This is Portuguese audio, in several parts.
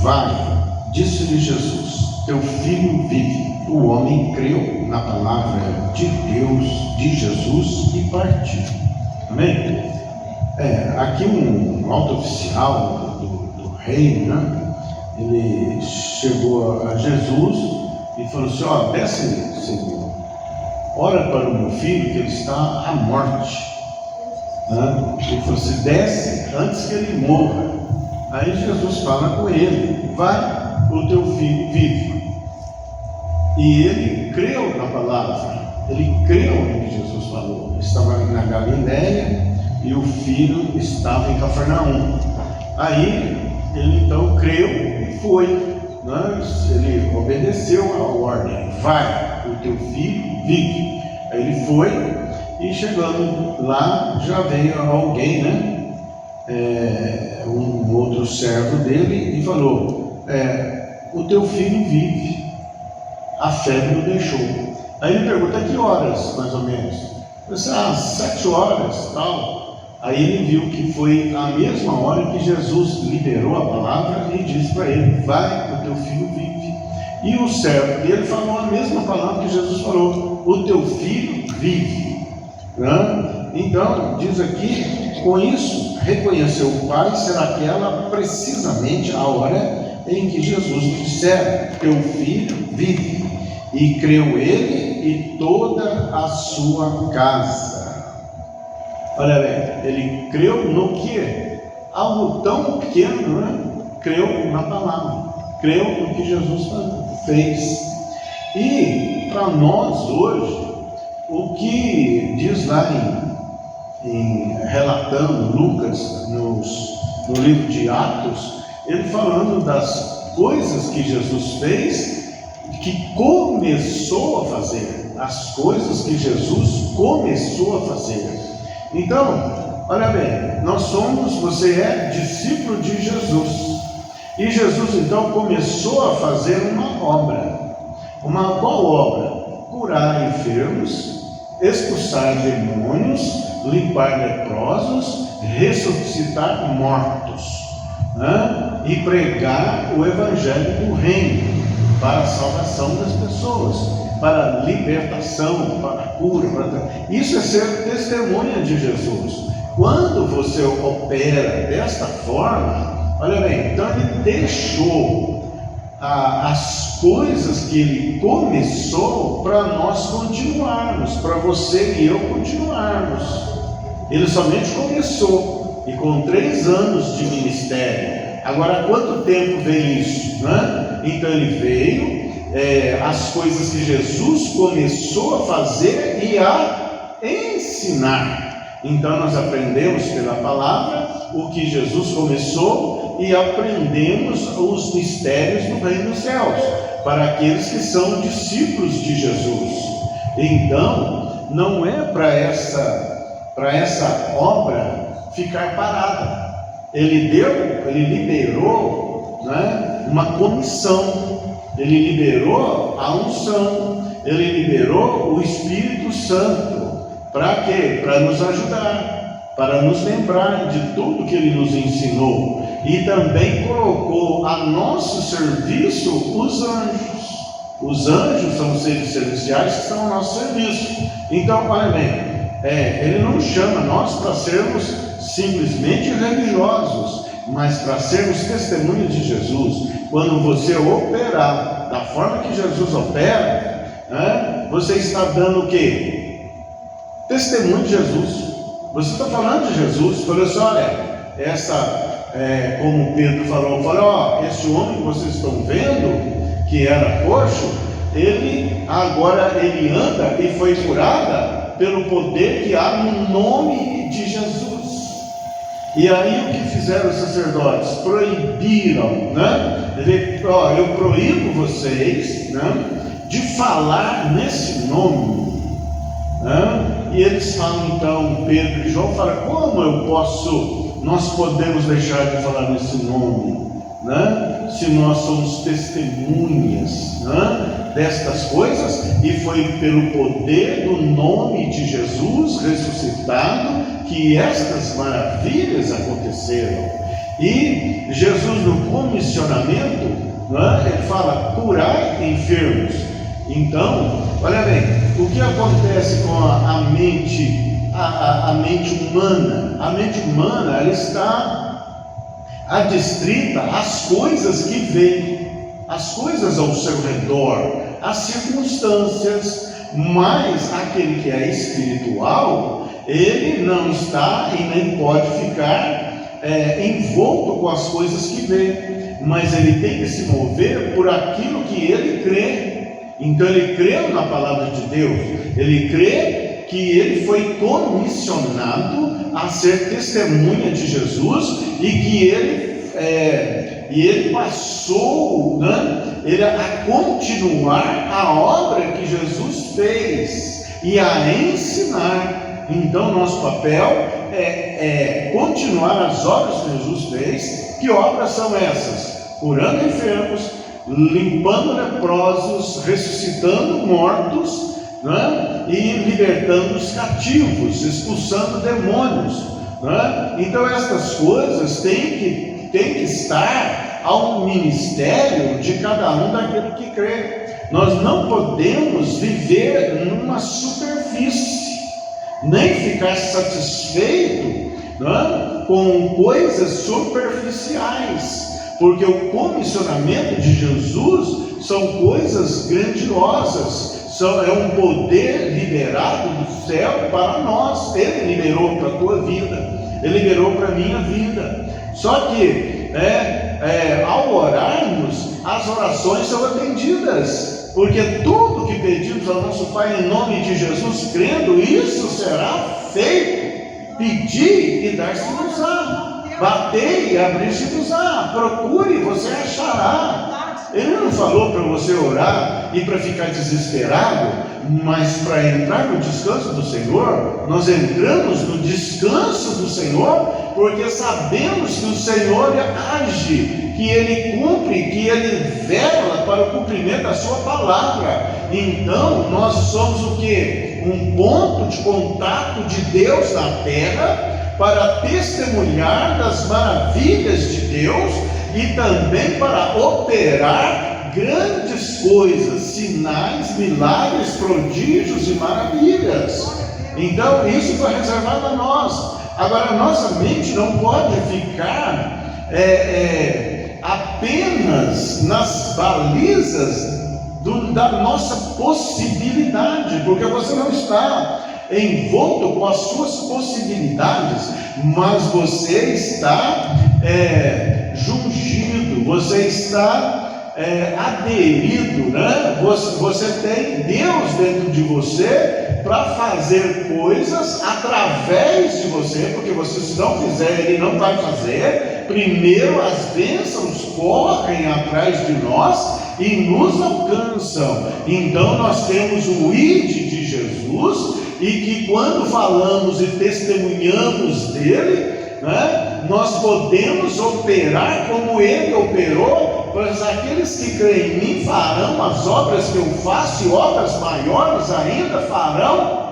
vai, disse-lhe Jesus, teu filho vive. O homem creu na palavra de Deus, de Jesus, e partiu. Amém? Aqui um alto oficial do reino, né? Ele chegou a Jesus e falou assim: desce, Senhor, ora para o meu filho que ele está à morte. Ele falou assim: desce antes que ele morra. Aí Jesus fala com ele: vai, o teu filho vive. E ele creu na palavra, ele creu no que Jesus falou. Ele estava na Galiléia e o filho estava em Cafarnaum. Aí ele então creu e foi, né? Ele obedeceu a ordem: vai, o teu filho vive. Aí ele foi, e chegando lá já veio alguém, né? Um outro servo dele, e falou: o teu filho vive, a febre o deixou. Aí ele pergunta: que horas mais ou menos? Eu disse: 7 horas, tal. Aí ele viu que foi a mesma hora que Jesus liberou a palavra e disse para ele: vai, o teu filho vive. E o servo dele falou a mesma palavra que Jesus falou: o teu filho vive, né? Então diz aqui: com isso reconheceu o pai ser aquela precisamente a hora em que Jesus dissera: teu filho vive. E creu ele e toda a sua casa. Olha bem, ele creu no que? Algo tão pequeno, né? Creu na palavra, creu no que Jesus fez. E para nós hoje, o que diz lá relatando Lucas no livro de Atos, ele falando das coisas que Jesus fez, que começou a fazer, as coisas que Jesus começou a fazer. Então, olha bem, você é discípulo de Jesus, e Jesus então começou a fazer uma obra. Qual obra? Curar enfermos, expulsar demônios, limpar leprosos, ressuscitar mortos, né? E pregar o evangelho do reino, para a salvação das pessoas, para a libertação, para a cura. Isso é ser testemunha de Jesus. Quando você opera desta forma, olha bem, então ele deixou as coisas que ele começou para nós continuarmos, para você e eu continuarmos. Ele somente começou, e com 3 anos de ministério. Agora, há quanto tempo veio isso, né? Então ele veio, as coisas que Jesus começou a fazer e a ensinar. Então nós aprendemos pela palavra o que Jesus começou e aprendemos os mistérios do reino dos céus para aqueles que são discípulos de Jesus. Então não é para essa obra ficar parada. Ele liberou, né, uma comissão, ele liberou a unção, ele liberou o Espírito Santo. Para quê? Para nos ajudar, para nos lembrar de tudo que ele nos ensinou. E também colocou a nosso serviço os anjos. Os anjos são os seres celestiais que estão ao nosso serviço. Então, olha bem, ele não chama nós para sermos simplesmente religiosos, mas para sermos testemunhas de Jesus. Quando você operar da forma que Jesus opera, né, você está dando o quê? Testemunho de Jesus. Você está falando de Jesus. Falou assim: olha, como Pedro falou, esse homem que vocês estão vendo, que era coxo, ele anda e foi curado pelo poder que há no nome de Jesus. E aí o que fizeram os sacerdotes? Proibiram, né? Eu proíbo vocês, né, de falar nesse nome, né? E eles falam então, Pedro e João falam: como nós podemos deixar de falar nesse nome, né? Se nós somos testemunhas, né, destas coisas, e foi pelo poder do nome de Jesus ressuscitado que estas maravilhas aconteceram. E Jesus, no comissionamento, ele fala: curar enfermos. Então, olha bem, o que acontece com a mente, a mente humana? A mente humana, ela está adstrita às coisas que vêm, às coisas ao seu redor, às circunstâncias. Mas aquele que é espiritual, ele não está e nem pode ficar envolto com as coisas que vê, mas ele tem que se mover por aquilo que ele crê. Então ele crê na palavra de Deus, ele crê que ele foi comissionado a ser testemunha de Jesus e que ele passou, a continuar a obra que Jesus fez e a ensinar. Então nosso papel é continuar as obras que Jesus fez. Que obras são essas? Curando enfermos, limpando leprosos, ressuscitando mortos, e libertando os cativos, expulsando demônios. Então estas coisas têm que estar ao ministério de cada um daquele que crê. Nós não podemos viver numa superfície, nem ficar satisfeito com coisas superficiais, porque o comissionamento de Jesus são coisas grandiosas, é um poder liberado do céu para nós. Ele liberou para a tua vida, ele liberou para a minha vida. Só que ao orarmos, as orações são atendidas, porque tudo que pedimos ao nosso Pai em nome de Jesus, crendo, isso será feito. Pedir e dar-se-vos-á, batei e abrir-se-vos-á, procure e você achará. Ele não falou para você orar e para ficar desesperado, mas para entrar no descanso do Senhor. Nós entramos no descanso do Senhor porque sabemos que o Senhor age, que Ele cumpre, que Ele vela para o cumprimento da sua palavra. Então nós somos o quê? Um ponto de contato de Deus na terra para testemunhar das maravilhas de Deus e também para operar grandes coisas, sinais, milagres, prodígios e maravilhas. Então isso foi reservado a nós. Agora, a nossa mente não pode ficar apenas nas balizas da nossa possibilidade, porque você não está envolto com as suas possibilidades, mas você está jungido, você está aderido, Você tem Deus dentro de você para fazer coisas através de você, porque você, se não fizer, Ele não vai fazer. Primeiro as bênçãos correm atrás de nós e nos alcançam. Então nós temos o ID de Jesus, e que quando falamos e testemunhamos dele, nós podemos operar como Ele operou, pois aqueles que creem em mim farão as obras que eu faço, e obras maiores ainda farão.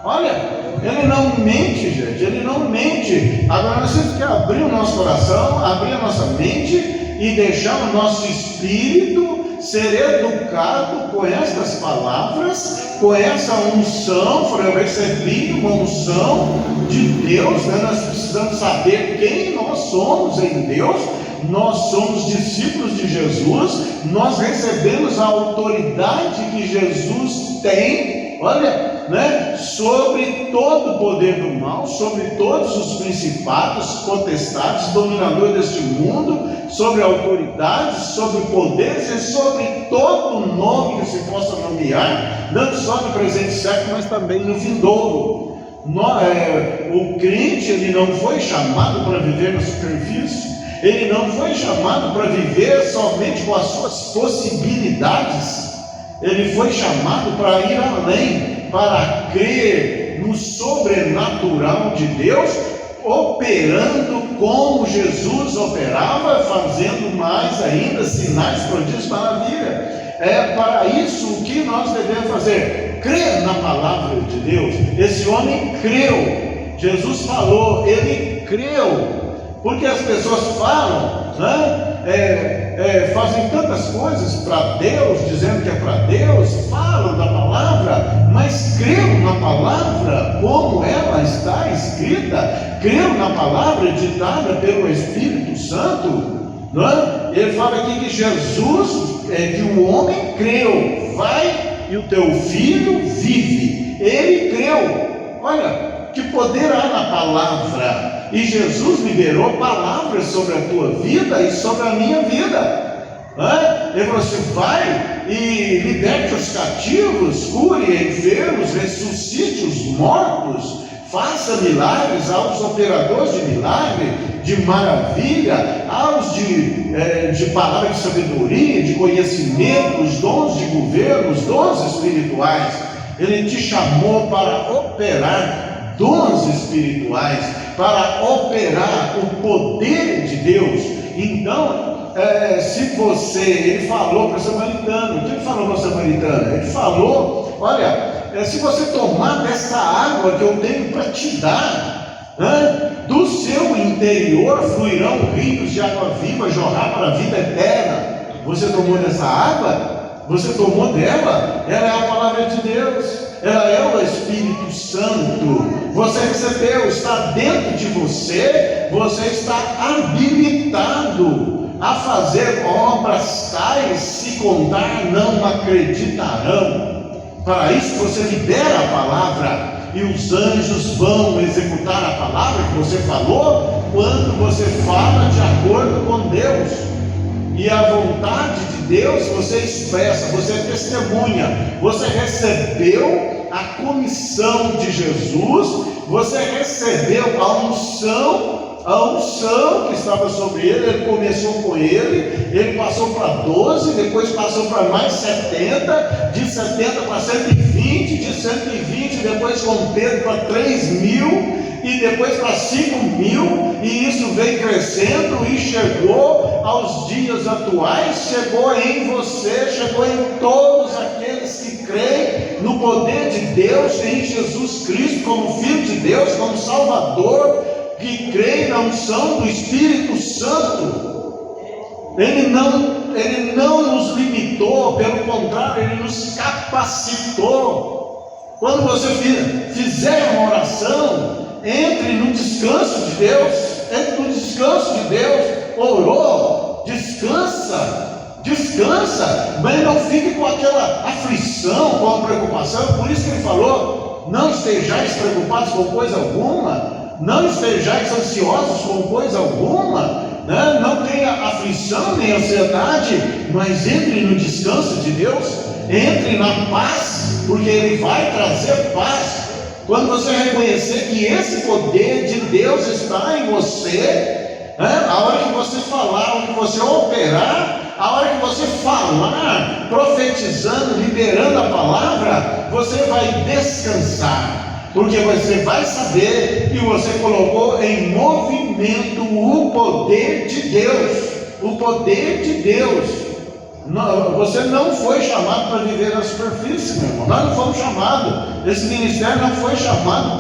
Olha, Ele não mente, gente, Ele não mente. Agora nós temos que abrir o nosso coração, abrir a nossa mente e deixar o nosso espírito ser educado com estas palavras, com essa unção. Eu recebi uma unção de Deus, Nós precisamos saber quem nós somos em Deus. Nós somos discípulos de Jesus, nós recebemos a autoridade que Jesus tem, sobre todo o poder do mal, sobre todos os principados, potestades, dominadores deste mundo, sobre autoridades, sobre poderes e sobre todo o nome que se possa nomear, não só no presente século, mas também no vindouro. O crente, ele não foi chamado para viver na superfície, ele não foi chamado para viver somente com as suas possibilidades, ele foi chamado para ir além, para crer no sobrenatural de Deus, operando como Jesus operava, fazendo mais ainda sinais, prodígios, maravilha. É para isso o que nós devemos fazer: crer na palavra de Deus. Esse homem creu, Jesus falou, ele creu. Porque as pessoas falam, fazem tantas coisas para Deus, dizendo que é para Deus, falam da palavra, mas creram na palavra como ela está escrita, creram na palavra ditada pelo Espírito Santo. Ele fala aqui que Jesus, que o homem creu, vai e o teu filho vive. Ele creu. Olha, que poder há na palavra. E Jesus liberou palavras sobre a tua vida e sobre a minha vida. Ele falou assim: vai e liberte os cativos, cure enfermos, ressuscite os mortos, faça milagres aos operadores de milagre, de maravilha, aos de palavra de sabedoria, de conhecimento, os dons de governo, os dons espirituais. Ele te chamou para operar dons espirituais, para operar o poder de Deus. Então, se você, ele falou para o samaritano, o que ele falou para o samaritano? Ele falou: olha, se você tomar dessa água que eu tenho para te dar, do seu interior fluirão rios de água viva, jorrar para a vida eterna. Você tomou dessa água? Você tomou dela? Ela é a palavra de Deus, ela é o Espírito Santo. Você recebeu, está dentro de você, você está habilitado a fazer obras tais, se contar não acreditarão. Para isso você libera a palavra, e os anjos vão executar a palavra que você falou, quando você fala de acordo com Deus. E a vontade de Deus você expressa, você testemunha. Você recebeu a comissão de Jesus, você recebeu a unção que estava sobre ele. Ele começou com ele passou para 12, depois passou para mais 70, de 70 para 120, de 120 depois com Pedro para 3.000, e depois para 5.000, e isso vem crescendo e chegou aos dias atuais, chegou em você, chegou em todos aqueles que creem no poder de Deus, em Jesus Cristo como Filho de Deus, como Salvador, que creem na unção do Espírito Santo. Ele não nos limitou, pelo contrário, Ele nos capacitou. Quando você fizer uma oração, entre no descanso de Deus, orou, descansa, mas não fique com aquela aflição, com a preocupação. Por isso que ele falou: não estejais preocupados com coisa alguma, não estejais ansiosos com coisa alguma, não tenha aflição nem ansiedade, mas entre no descanso de Deus, entre na paz, porque Ele vai trazer paz. Quando você reconhecer que esse poder de Deus está em você, a hora que você falar, a hora que você operar, a hora que você falar, profetizando, liberando a palavra, você vai descansar, porque você vai saber que você colocou em movimento o poder de Deus. O poder de Deus. Você não foi chamado para viver na superfície, meu irmão. Nós não fomos chamados. Esse ministério não foi chamado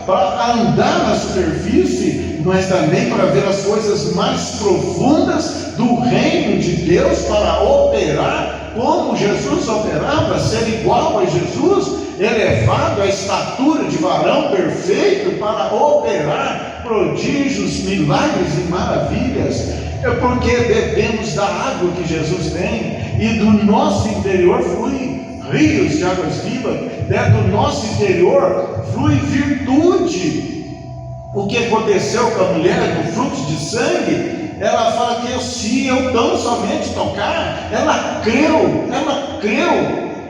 para andar na superfície, mas também para ver as coisas mais profundas do reino de Deus, para operar como Jesus operava, ser igual a Jesus, elevado à estatura de varão perfeito, para operar prodígios, milagres e maravilhas. É porque bebemos da água que Jesus tem, e do nosso interior flui rios de águas vivas, do nosso interior flui virtude. O que aconteceu com a mulher do fluxo de sangue? Ela fala que se eu tão somente tocar, ela creu.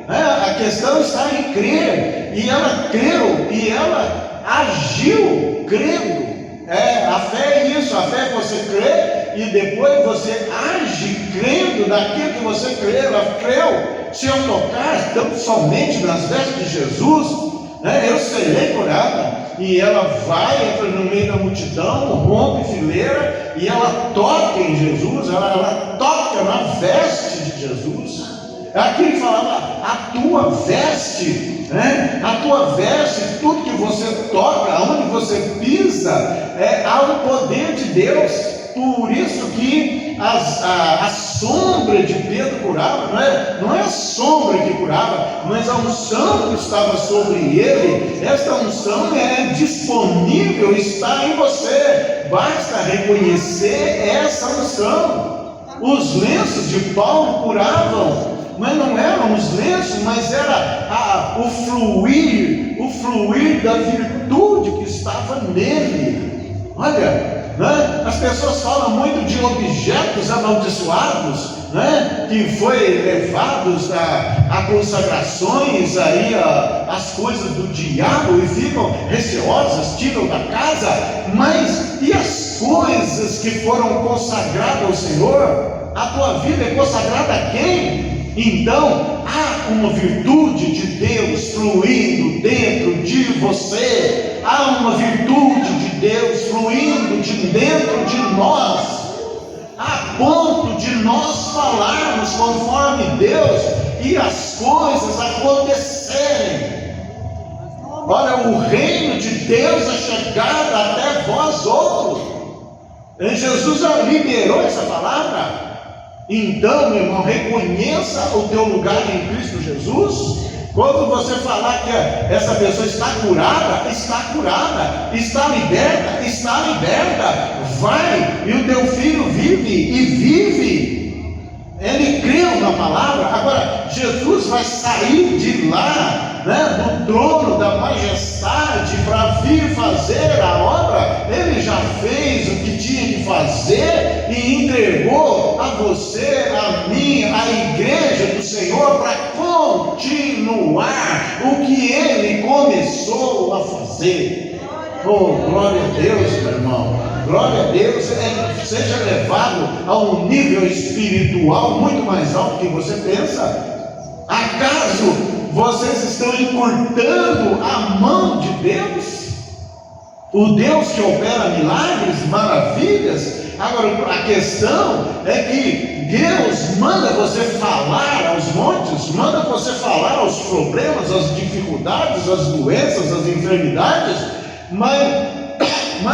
A questão está em crer, e ela creu, e ela agiu crendo. A fé é isso, a fé é você crer, e depois você age crendo naquilo que você crê. Ela creu: se eu tocar tão somente nas vestes de Jesus, eu serei curada. E ela vai, entra no meio da multidão, rompe fileira, e ela toca em Jesus, ela toca na veste de Jesus. Aqui ele falava: a tua veste, a tua veste, tudo que você toca, aonde você pisa, há o poder de Deus. Por isso que a sombra de Pedro curava, não é a sombra que curava, mas a unção que estava sobre ele. Esta unção é disponível, está em você, basta reconhecer essa unção. Os lenços de Paulo curavam, mas não eram os lenços, mas era o fluir da virtude que estava nele. Olha, né? As pessoas falam muito de objetos amaldiçoados, né? Que foi levados a consagrações, aí as coisas do diabo, e ficam receosas, tiram da casa. Mas e as coisas que foram consagradas ao Senhor? A tua vida é consagrada a quem? Então, há uma virtude de Deus fluindo dentro de você, há uma virtude de Deus fluindo de dentro de nós, a ponto de nós falarmos conforme Deus e as coisas acontecerem. Olha, o reino de Deus é chegado até vós outros. Jesus já liberou essa palavra. Então, meu irmão, reconheça o teu lugar em Cristo Jesus. Quando você falar que essa pessoa está curada, está liberta, vai, e o teu filho vive, e vive. Ele creu na palavra. Agora, Jesus vai sair de lá, né, do trono da majestade, para vir fazer a obra. Ele já fez o que tinha que fazer e entregou a você, a mim, a igreja do Senhor, para continuar o que ele começou a fazer. Oh, glória a Deus, meu irmão. Glória a Deus. Seja levado a um nível espiritual muito mais alto que você pensa. Acaso vocês estão encurtando a mão de Deus? O Deus que opera milagres, maravilhas. Agora, a questão é que Deus manda você falar aos montes, manda você falar aos problemas, às dificuldades, às doenças, às enfermidades, mas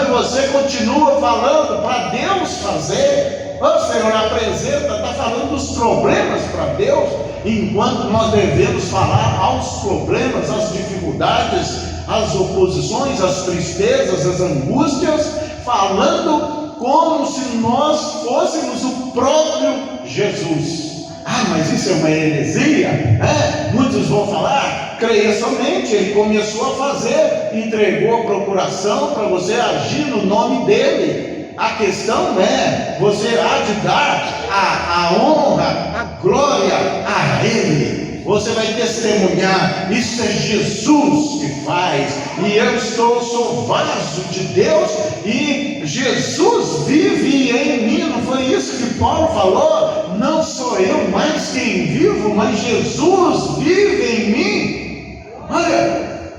você continua falando para Deus fazer. O Senhor apresenta, está falando dos problemas para Deus, enquanto nós devemos falar aos problemas, às dificuldades, às oposições, às tristezas, às angústias, falando como se nós fôssemos o próprio Jesus. Ah, mas isso é uma heresia, né? Muitos vão falar, creia somente, ele começou a fazer, entregou a procuração para você agir no nome dele. A questão é, você há de dar a honra, a glória a ele. Você vai testemunhar, isso é Jesus que faz, e eu sou vaso de Deus, e Jesus vive em mim. Não foi isso que Paulo falou? Não sou eu mais quem vivo, mas Jesus vive em mim. Olha,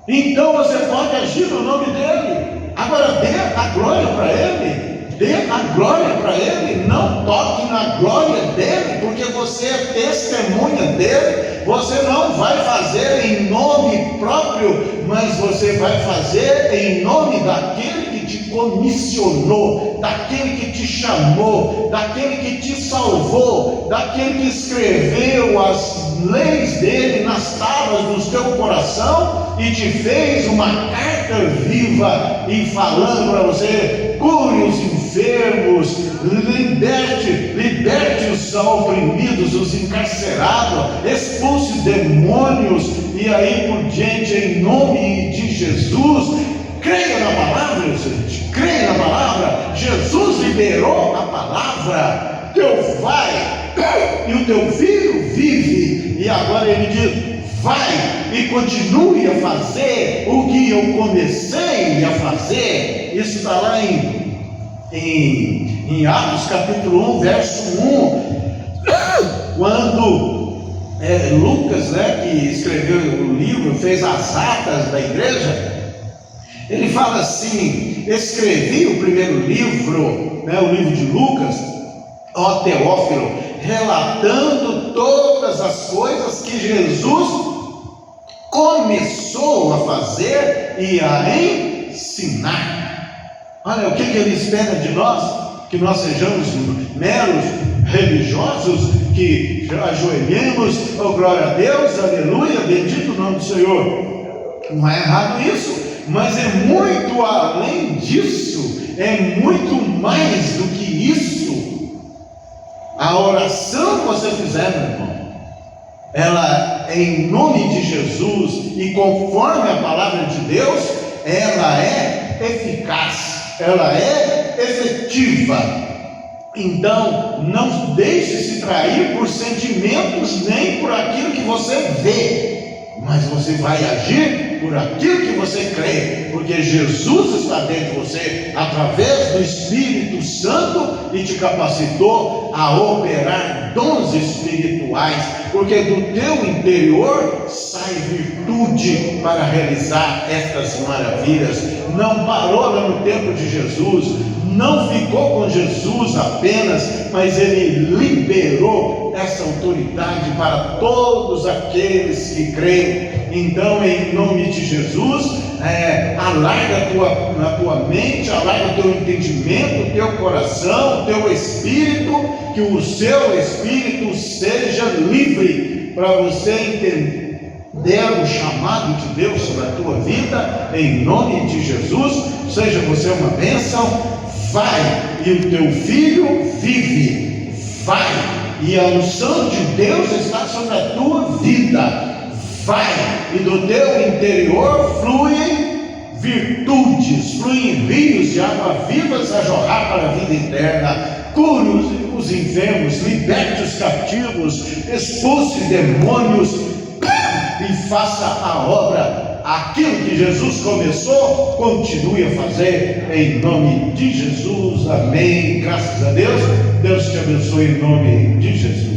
então você pode agir no nome dele. Agora dê a glória para ele. Dê a glória para ele, não toque na glória dele, porque você é testemunha dele. Você não vai fazer em nome próprio, mas você vai fazer em nome daquele que te comissionou, daquele que te chamou, daquele que te salvou, daquele que escreveu as leis dele nas tábuas do teu coração e te fez uma carta viva e falando para você: cure os enfermos, liberte os oprimidos, os encarcerados, expulse demônios, e aí por diante, em nome de Jesus. Creia na palavra, gente, creia na palavra. Jesus liberou a palavra. Teu pai e o teu filho vive, e agora ele diz: vai e continue a fazer o que eu comecei a fazer. Isso está lá em Atos capítulo 1, verso 1, quando Lucas, né, que escreveu o livro, fez as atas da igreja, ele fala assim: escrevi o primeiro livro, né, o livro de Lucas, ó Teófilo, relatando todas as coisas que Jesus começou a fazer e a ensinar. Olha, o que Ele espera de nós? Que nós sejamos meros religiosos, que ajoelhemos, oh glória a Deus, aleluia, bendito o nome do Senhor. Não é errado isso, mas é muito além disso, é muito mais do que isso. A oração que você fizer, meu irmão, ela é em nome de Jesus e conforme a palavra de Deus, ela é eficaz, ela é efetiva. Então, não deixe se trair por sentimentos nem por aquilo que você vê, mas você vai agir por aquilo que você crê, porque Jesus está dentro de você através do Espírito Santo e te capacitou a operar dons espirituais, porque do teu interior sai virtude para realizar estas maravilhas. Não parou lá no tempo de Jesus, não ficou com Jesus apenas, mas Ele liberou essa autoridade para todos aqueles que creem. Então, em nome de Jesus, alarga a tua mente, alarga o teu entendimento, o teu coração, o teu espírito, que o seu espírito seja livre para você entender o chamado de Deus sobre a tua vida, em nome de Jesus. Seja você uma bênção. Vai, e o teu filho vive. Vai, e a unção de Deus está sobre a tua vida. Vai, e do teu interior fluem virtudes, fluem rios de água vivas a jorrar para a vida eterna. Cure os enfermos, liberte os cativos, expulse demônios e faça a obra. Aquilo que Jesus começou, continue a fazer em nome de Jesus. Amém. Graças a Deus. Deus te abençoe em nome de Jesus.